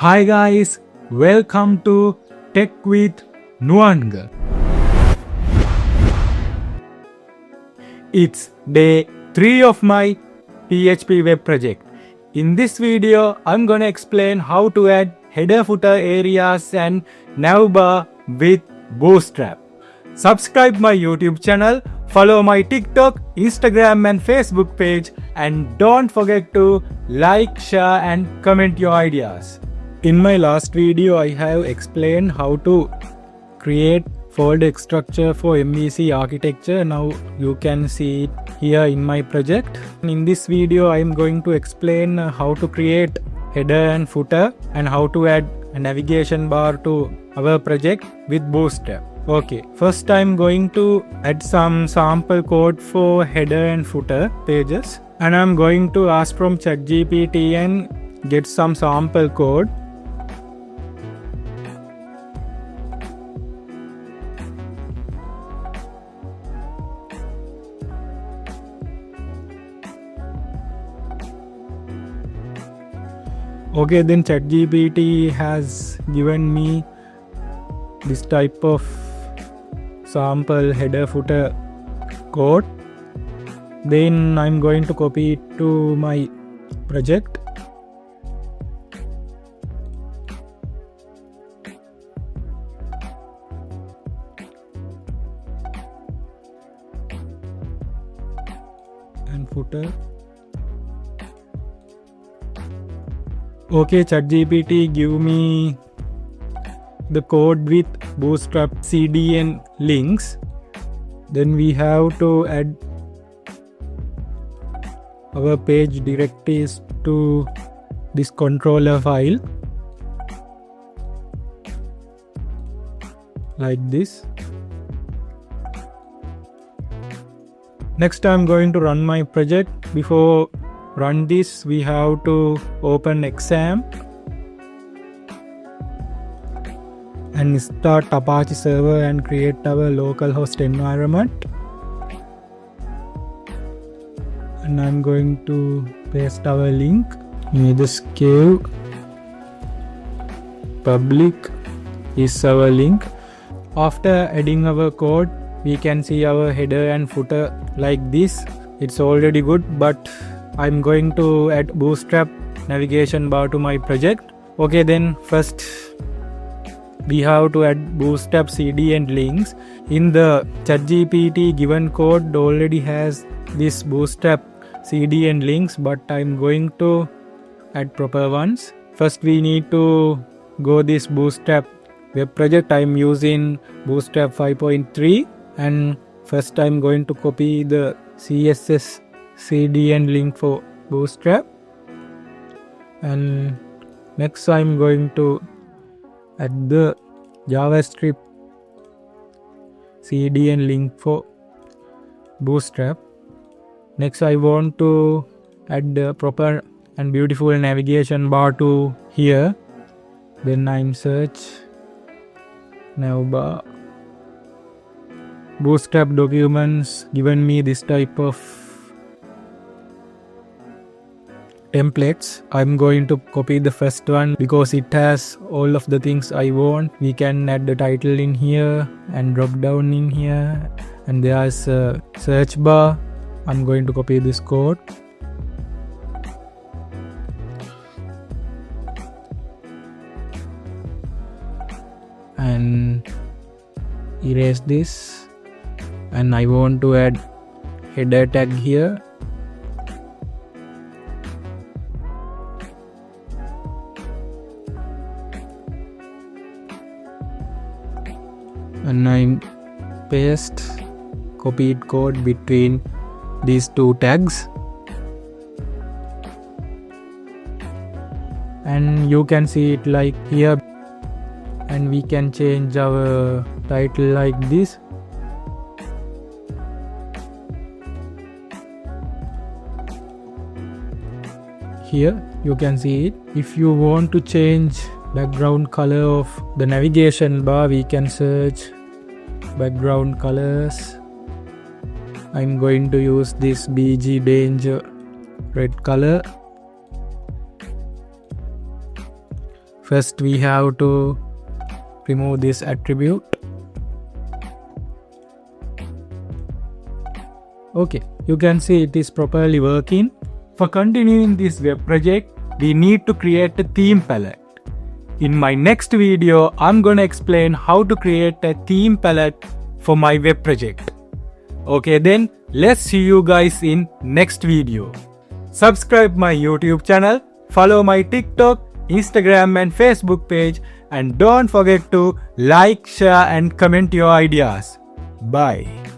Hi guys, welcome to Tech with Nuanga. It's day 3 of my PHP web project. In this video, I'm gonna explain how to add header footer areas and Navbar with Bootstrap. Subscribe my YouTube channel, follow my TikTok, Instagram and Facebook page, and don't forget to like, share and comment your ideas. In my last video, I have explained how to create folder structure for MVC architecture. Now you can see it here in my project. In this video, I am going to explain how to create header and footer and how to add a navigation bar to our project with Bootstrap. Okay, first I'm going to add some sample code for header and footer pages, and I'm going to ask from ChatGPT and get some sample code. Okay, then ChatGPT has given me this type of sample header footer code. Then I'm going to copy it to my project. And footer. Okay, ChatGPT give me the code with Bootstrap CDN links. Then we have to add our page directories to this controller file like this. Next, I'm going to run my project. Before run this, we have to open exam and start Apache server and create our localhost environment. And I'm going to paste our link. Metherscale public is our link. After adding our code, we can see our header and footer like this. It's already good, but I'm going to add Bootstrap navigation bar to my project. Okay, then first we have to add Bootstrap CDN links. In the ChatGPT given code already has this Bootstrap CDN links, but I'm going to add proper ones. First we need to go this Bootstrap web project. I'm using Bootstrap 5.3, and first I'm going to copy the CSS CDN link for Bootstrap, and next I'm going to add the JavaScript CDN link for Bootstrap. Next I want to add the proper and beautiful navigation bar to here. Then I'm search Navbar. Bootstrap documents given me this type of templates. I'm going to copy the first one because it has all of the things I want. We can add the title in here and drop down in here, and there's a search bar. I'm going to copy this code. And erase this, and I want to add header tag here. And I paste copied code between these two tags, and you can see it like here, and we can change our title like this. Here you can see it. If you want to change background color of the navigation bar, we can search background colors. I'm going to use this BG Danger red color. First we have to remove this attribute. Okay, you can see it is properly working. For continuing this web project, we need to create a theme palette. In my next video, I'm gonna explain how to create a theme palette for my web project. Okay then, let's see you guys in next video. Subscribe my YouTube channel, follow my TikTok, Instagram and Facebook page, and don't forget to like, share and comment your ideas. Bye.